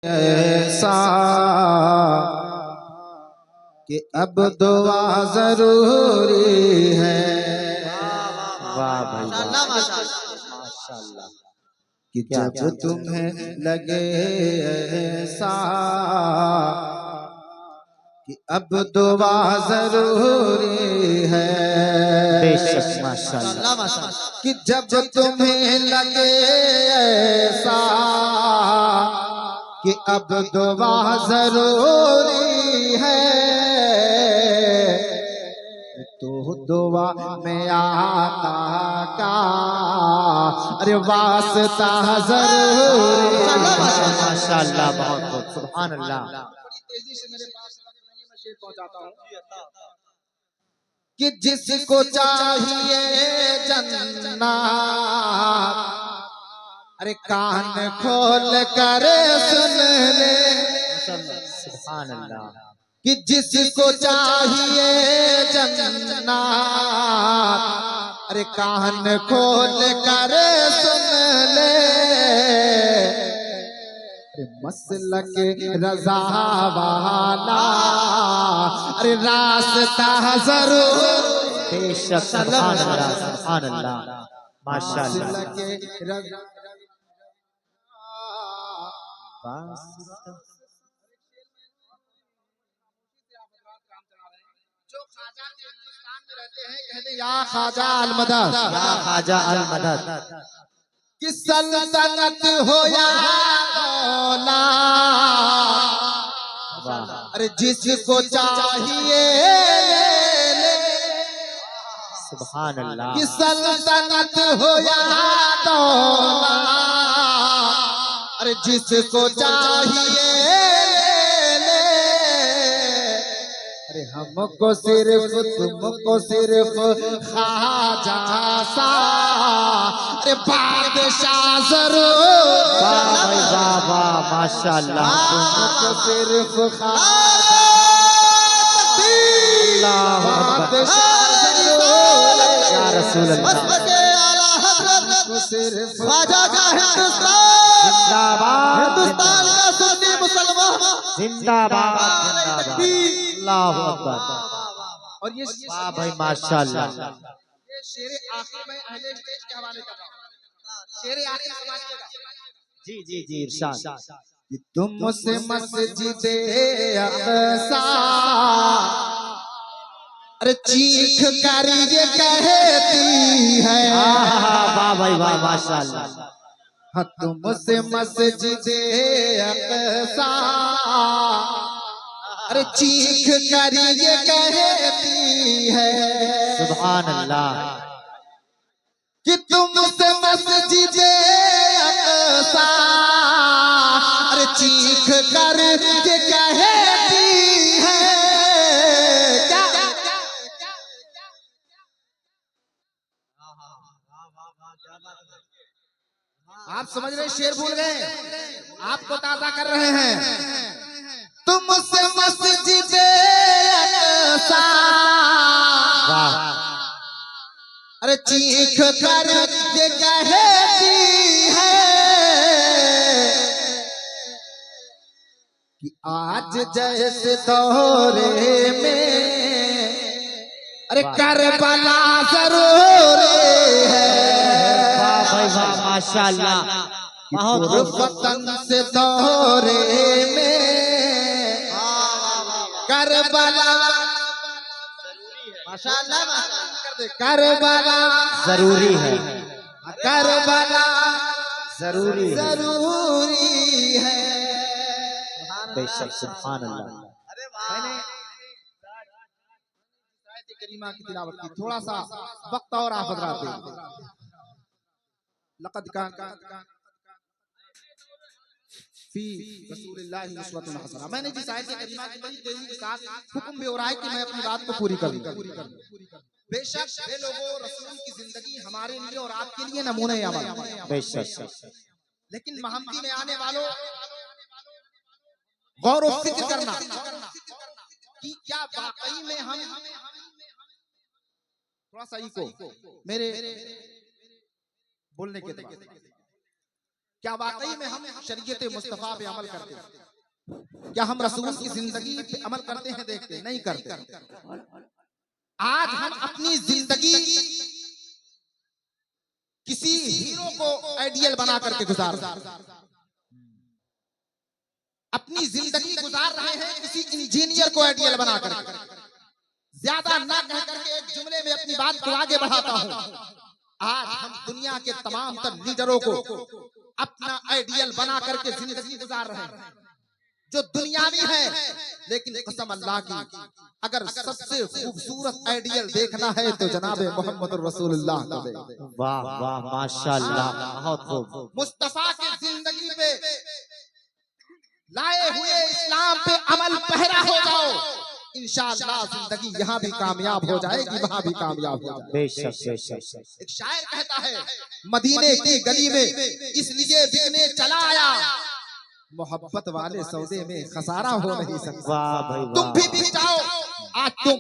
ऐसा कि अब दुआ जरूरी है। वाह भाई वाह, माशाल्लाह। कि जब तुम्हें लगे ऐसा कि अब दुआ जरूरी है। बेशक माशाल्लाह। कि जब तुम्हें लगे ऐसा कि अब दुआ जरूरी है, तो दुआ में आका का अरे वास्ता जरूरी है। माशाल्लाह, बहुत बहुत सुभान अल्लाह। बड़ी तेजी से मेरे पास मैं शेर पहुंचाता हूँ कि जिसको चाहिए जन्नत अरे कान खोल कर सुन ले। सुभान अल्लाह। कि जिसको चाहिए जन्नत अरे कान खोल कर सुन ले। मसलक रजा वाला अरे रास्ता जरूर। बेशक सुभान अल्लाह, सुभान अल्लाह, माशाल्लाह। मसलक रजा जो ख्वाजा के हिंदुस्तान में रहते हैं कहते या ख्वाजा अल मदद, या ख्वाजा अल मदद। कि सल्तनत हो या मौला अरे जिसको चाहिए ले ले। सुभान अल्लाह। कि सल्तनत हो या दौला अरे जिसको चाहिए ले ले। अरे हमको सिर्फ तुमको सिर्फ ख्वाजा सा अरे बादशाह जरूर। वाह भाई वाह वाह, माशाल्लाह। तुमको सिर्फ ख्वाजा बादशाह जरूर। या रसूल अल्लाह। सिर्फ ख्वाजा का हिंदुस्तान जिंदाबाद, हिंदुस्तान का सुन्नी मुसलमान जिंदाबाद, जिंदाबाद, अल्लाहु अकबर। और ये वाह भाई माशाल्लाह। ये शेर आखिर में अहले स्टेज के हवाले कर रहा हूँ। शेर आखिर समाज का जी जी जी, इरशाद। कि तुमसे मस्जिदे अक़सा अरे चीख कर ये कहती है। वाह भाई वाह, माशाल्लाह। हाँ तुमसे मस्जिदे अक़सा अरे चीख कर ये कहती है। सुभान अल्लाह। कि तुमसे मस्जिदे अक़सा अरे चीख कर ये कहती है। आप समझ रहे शेर भूल गए, आपको ताज़ा कर रहे हैं। तुमसे मस्जिदे अक़सा अरे चीख कर ये कहती है कि आज जैसे दौरे में अरे करबला जरूर है। वाह भाई वाह, माशाल्लाह। बहुत वतन से दौरे में करबला माशाल्लाह करबला जरूरी है, करबला जरूरी है। जरूरी है। बेशक सुभान अल्लाह। मैंने आयत करीमा की तिलावत की, थोड़ा सा वक्त और आप हज़रात दें। लक़द कान फी रसूलिल्लाहि उस्वतुन हसना। मैंने जिस आयत करीमा की बड़ी तेजी के साथ हुक्म भी हो रहा है कि मैं अपनी बात को पूरी करूं। बेशक वे लोगों रसूल की जिंदगी हमारे लिए और आपके लिए नमूने अमल। बेशक। लेकिन महमदी में आने वालों गौर और फिक्र करना कि क्या वाकई में हम थोड़ा सा को मेरे बोलने के बाद क्या वाकई में हम शरीयत मुस्तफा पे अमल करते हैं? क्या हम रसूल की जिंदगी पे अमल करते हैं? देखते हैं? नहीं करते। आज हम अपनी जिंदगी किसी हीरो को आइडियल बना करके गुजार रहे हैं, अपनी जिंदगी गुजार रहे हैं किसी इंजीनियर को आइडियल बना करके। ज्यादा ना कह करके एक जुमले में अपनी बात को आगे बढ़ाता हूं। आज हम दुनिया के तमाम तर लीडरों को अपना आइडियल बना करके जिंदगी गुजार रहे हैं, जो दुनियावी है। लेकिन कसम अल्लाह की, अगर सबसे खूबसूरत आइडियल देखना है तो जनाब मोहम्मद रसूलुल्लाह का देखें। वाह वाह माशाल्लाह, बहुत खूब। मुस्तफा की जिंदगी पे लाए हुए इस्लाम पे अमल पहरा हो जाओ, इंशाअल्लाह जिंदगी यहाँ भी कामयाब हो जाएगी, वहाँ भी कामयाब हो जाएगी। बेशक बेशक। एक शायर कहता है, मदीने की गली में इसलिए बिकने चला आया, मोहब्बत वाले सौदे में खसारा हो नहीं सकता। वाह भाई वाह। तुम भी बिक जाओ। आज तुम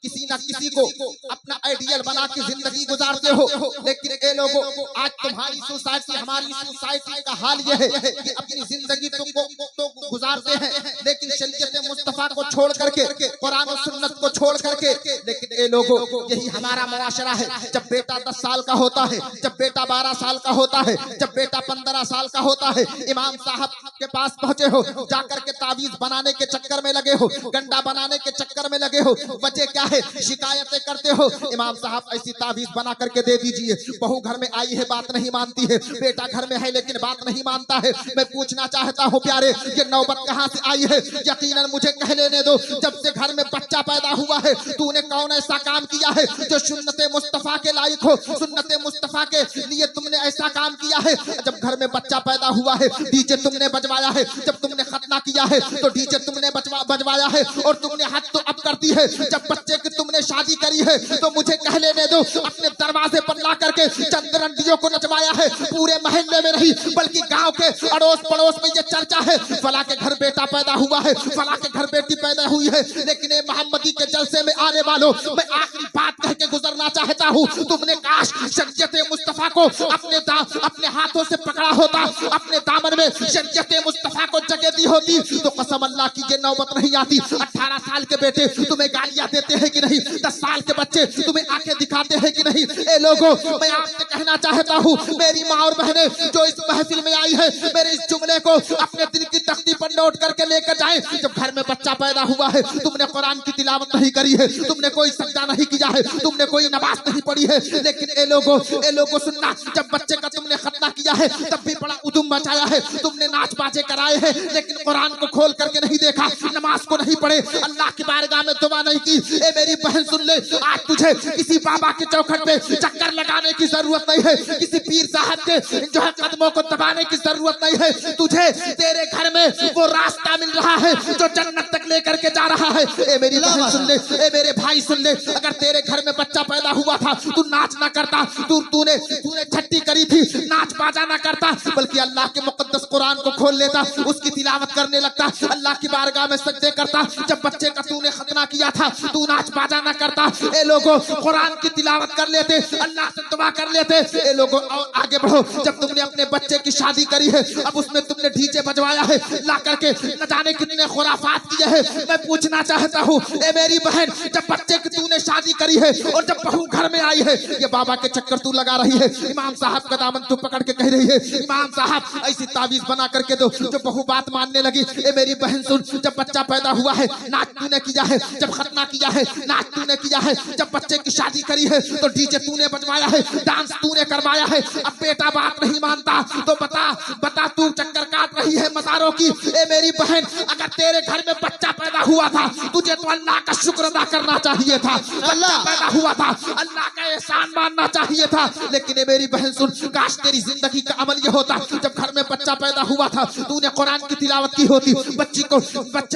किसी न किसी को अपना आइडियल बना के जिंदगी गुजारते हो, लेकिन ये लोगों आज तुम्हारी सोसाइटी, हमारी सोसाइटी का हाल यह है कि अपनी जिंदगी तो गुजारते हैं, लेकिन शरीयत मुस्तफा को छोड़ करके, कुरान और सुन्नत को छोड़ करके। लेकिन ये लोगों, यही हमारा मुआशरा है। जब बेटा 10 साल का होता है, जब बेटा 12 साल का होता है, जब बेटा 15 साल का होता है, इमाम साहब के पास पहुंचे हो, जाकर के तावीज बनाने के चक्कर में लगे हो, गंडा बनाने के चक्कर में लगे हो। वजह क्या है? शिकायतें करते हो, इमाम साहब ऐसी तावीज बना करके दे दीजिए। बहू घर में आई है, बात नहीं मानती है, बेटा घर में है लेकिन बात नहीं मानता है। मैं पूछना चाहता हूँ प्यारे, ये नौबत कहाँ से आई है? यकीनन मुझे कह लेने दो, जब से घर में बच्चा पैदा हुआ है, तूने कौन ऐसा काम किया है जो सुन्नते मुस्तफा के लायक हो? सुन्नते मुस्तफा के लिए तुमने ऐसा काम किया है? जब घर में बच्चा पैदा हुआ है, डीजे तुमने बजवाया है, जब तुमने खतना किया है तो डीजे तुमने बजवाया है, और तुमने हद तो अब करती है, जब बच्चे की तुमने शादी करी है तो मुझे कह लेने दो, अपने दरवाजे पर ला करके चंद्रंडियों को नचवाया है। पूरे मोहल्ले में नहीं बल्कि गांव के अड़ोस पड़ोस में ये चर्चा है, फला के घर बेटा पैदा हुआ है, फला के घर बेटी पैदा हुई है। लेकिन ये मोहम्मदी के जलसे में आने वालों, मैं आखिरी बात कह के गुजरना चाहता हूँ, तुमने काश शरीयत मुस्तफा को अपने हाथों से पकड़ा होता, अपने दामन में शरीयत मुस्तफा को जगह दी होती, तो कसम अल्लाह की ये नौबत नहीं आती। 18 साल के बेटे तुम्हें गालियां देते हैं कि नहीं? 10 साल के बच्चे तुम्हें आंखें दिखाते हैं कि नहीं? ए लोगों, मैं आपसे कहना चाहता हूँ, मेरी माँ और बहनें जो इस महफिल में आई है, मेरे इस जुमले को अपने दिल की तख्ती पर नोट करके लेकर जाएं। जब घर में बच्चा पैदा हुआ है, तुमने कुरान की तिलावत नहीं करी है, तुमने कोई सजदा नहीं किया है, तुमने कोई नमाज नहीं पढ़ी है, लेकिन ए लोगों सुनना, जब बच्चे का तुमने खतना किया है तब भी बड़ा उदुम मचाया है, तुमने नाच बाजे कराए हैं, लेकिन कुरान को खोल करके नहीं देखा, नमाज को नहीं पढ़े, अल्लाह की बारगाह में दुआ नहीं की। ए मेरी बहन सुन ले, आज तुझे किसी बाबा के चौखट पे चक्कर लगाने की जरूरत नहीं है, किसी पीर साहब के जो है कदमों को दबाने की जरूरत नहीं है। तुझे तेरे घर में वो रास्ता मिल रहा है जो जन्नत तक लेकर के जा रहा है। ए मेरी बहन सुन ले, ए मेरे भाई सुन ले, अगर तेरे घर में बच्चा पैदा हुआ था, तू नाच ना करता, तूने छट्टी करी थी, नाच बाजा ना करता, बल्कि अल्लाह के मुकद्दस कुरान को खोल लेता, उसकी तिलावत करने लगता, अल्लाह की बारगाह में सजदे करता। जब बच्चे का तूने खतना किया था, तू नाच बाजा ना करता। ए लोगों, कुरान की तिलावत कर लेते, अल्लाह से दुआ कर लेते। ए लोगों, और आगे बढ़ो, जब तुमने अपने बच्चे की शादी करी है, अब उसमें तुमने डीजे बजवाया है, ला करके न जाने कितने खुराफात किए हैं। मैं पूछना चाहता हूँ, ए मेरी बहन, जब बच्चे की तूने शादी करी है और जब बहू घर में आई है, ये बाबा के चक्कर तू लगा रही है, इमाम साहब का दामन तू पकड़ के कह रही है, इमाम साहब ऐसी तावीज बना करके दो जो बहू बात मानने लगी। ए मेरी बहन सुन, जब बच्चा पैदा हुआ है, नाच तूने किया है, जब खतना किया है, नाच तूने किया है, जब बच्चे की शादी करी है तो डीजे तूने बजवाया है, डांस तूने करवाया है। अब बेटा बात नहीं मानता तो बता तू चक्कर काट रही है मज़ारों की। ए मेरी बहन, अगर तेरे घर में बच्चा पैदा हुआ था, तुझे तो अल्लाह का शुक्र अदा करना चाहिए था। अल्लाह पैदा हुआ था, अल्लाह का एहसान मानना चाहिए था। लेकिन ए मेरी बहन सुन, काश तेरी जिंदगी का अमल ये होता, जब घर में बच्चा पैदा हुआ था, तूने कुरान की तिलावत की होती, बच्चे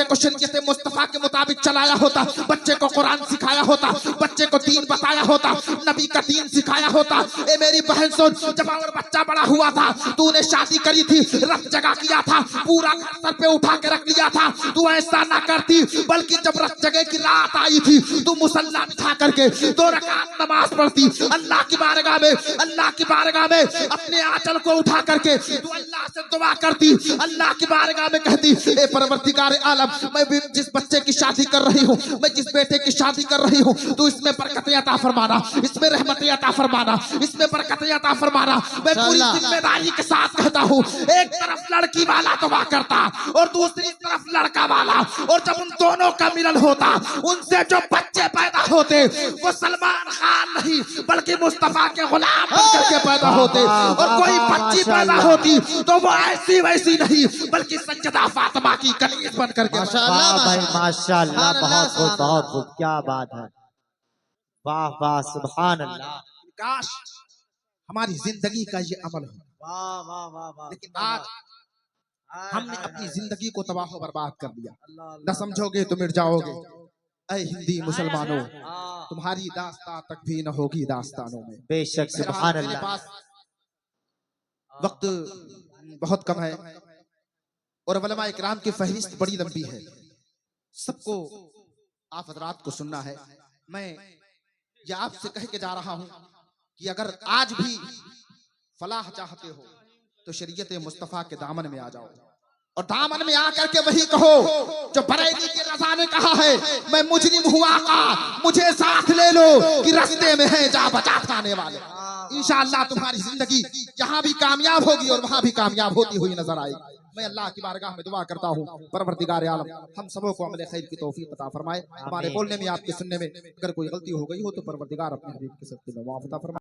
को शरीयत मुस्तफा के मुताबिक चलाया होता, बच्चे को कुरान सिखाया होता, बच्चे को दीन बताया होता, नबी का दीन सिखाया होता। ए मेरी बहन सुन, जब और बच्चा बड़ा हुआ था, तूने शादी करी थी, रफ जगह किया था, पूरा सर पे उठा के रख लिया था, तू ऐसा ना करता करती, बल्कि जब जगह की रात आई थी तू मुसल्ला बिछा करके 2 रकात नमाज पढ़ती, अल्लाह की बारगाह में अपने आंचल को उठा करके तू अल्लाह से दुआ करती, अल्लाह की बारगाह में कहती, ए परवरदिगार आलम, मैं जिस बच्चे की शादी कर रही हूँ, मैं जिस बेटे की शादी कर रही हूँ, तू इसमें बरकत अता फरमाना, इसमें रहमत अता फरमाना, इसमें बरकत अता फरमाना। मैं पूरी जिम्मेदारी के साथ कहता हूँ, एक तरफ लड़की वाला दुआ करता और दूसरी तरफ लड़का वाला, और जब उन दोनों का मिलन होता, उनसे जो बच्चे पैदा होते वो सलमान खान नहीं बल्कि मुस्तफा के गुलाम बनकर के पैदा होते, और कोई बच्ची पैदा होती तो वो ऐसी वैसी नहीं बल्कि सज्जदा फातिमा की कनीज बनकर के। वाह भाई माशाल्लाह, बहुत खूब, क्या बात है, वाह वाह सुभान अल्लाह। काश हमारी जिंदगी का ये अमल हो, वाह वाह वाह वाह। लेकिन आज हमने अपनी जिंदगी को तबाह बर्बाद कर दिया। न समझोगे तो मिट जाओगे। ऐ हिंदी मुसलमानों, तुम्हारी दास्तां तक भी न होगी दास्तानों में। बेशक सुभान अल्लाह। पास वक्त बहुत कम है और उलमा इकराम की फहरिस्त बड़ी लंबी है, सबको आप हजरात को सुनना है। मैं ये आपसे कह के जा रहा हूं कि अगर आज भी फलाह चाहते हो तो शरीयत मुस्तफा के दामन में आ जाओ, और दामन में आकर के वही कहो जो बरेली के रज़ा ने कहा है, मैं मुजरिम हुआ का मुझे साथ ले लो कि रास्ते में है जा बचा खाने वाले। इंशाअल्लाह तुम्हारी जिंदगी यहाँ भी कामयाब होगी और वहां भी कामयाब होती हुई नजर आएगी। मैं अल्लाह की बारगाह में दुआ करता हूँ, परवरदिगार आलम हम सबों को अमल खैर की तौफीक अता फरमाए। हमारे बोलने में, आपके सुनने में अगर कोई गलती हो गई हो तो परवरदिगार अपने हबीब के सत्ते में माफ अता फरमाए।